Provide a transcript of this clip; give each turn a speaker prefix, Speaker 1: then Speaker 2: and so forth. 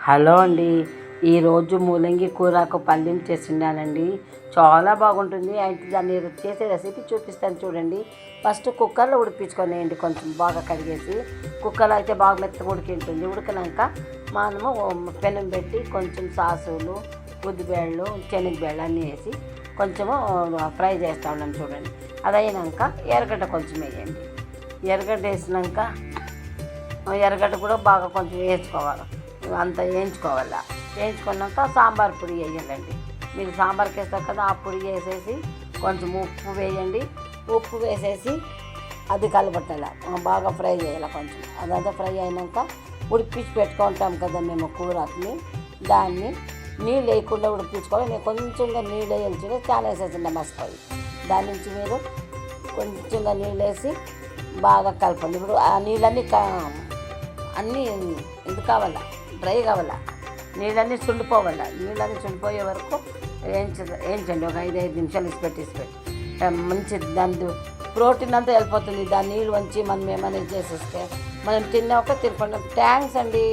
Speaker 1: Hello అండి. ఈరోజు ముల్లంగి కూరకు పల్యం చేస్తున్నానండి. చాలా బాగుంటుంది. అయితే దాన్ని చేసే రెసిపీ చూపిస్తాను చూడండి. ఫస్ట్ కుక్కర్లో ఉడిపించుకొనేయండి. కొంచెం బాగా కడిగేసి కుక్కర్లో అయితే బాగా మెత్తగా ఉడికింటుంది. ఉడికినాక మనము పెనం పెట్టి కొంచెం సాసులు, ఉద్దిబేళ్ళు, శనగబేళ్ళు అన్నీ వేసి కొంచెము ఫ్రై చేస్తూ ఉన్నాను చూడండి. అది అయినాక ఎర్రగడ్డ కొంచెం వేయండి. ఎర్రగడ్డ వేసినాక ఎర్రగడ్డ కూడా బాగా కొంచెం వేసుకోవాలి. అంతా వేయించుకోవాలి. వేయించుకున్నాక సాంబార్ పొడి వేయాలండి. మీరు సాంబార్కి వేస్తారు కదా, ఆ పొడి వేసేసి కొంచెం ఉప్పు వేయండి. ఉప్పు వేసేసి అది కలబట్టాలి, బాగా ఫ్రై చేయాలి. కొంచెం అదంతా ఫ్రై అయినాక ఉడిపించి పెట్టుకుంటాం కదా మేము కూరని, దాన్ని నీళ్ళు వేయకుండా ఉడిపించుకోవాలి. నేను కొంచెంగా నీళ్ళు వేయాల్సి చాలా వేసేసింది మస్తాయి. దాని నుంచి మీరు కొంచెంగా నీళ్ళు వేసి బాగా కలపండి. ఇప్పుడు ఆ నీళ్ళన్నీ అన్నీ ఇది కావాలా, డ్రై కావాలా, నీళ్ళన్నీ చుండిపోవాలా. నీళ్ళన్నీ చుండిపోయే వరకు వేయించండి. ఒక 5 నిమిషాలు ఇసిపెట్టి మంచి దాని ప్రోటీన్ అంతా వెళ్ళిపోతుంది. దాని నీళ్ళు వంచి మనం ఏమైనా చేసేస్తే మనం తిన్నాక తినకుండా. థ్యాంక్స్ అండి.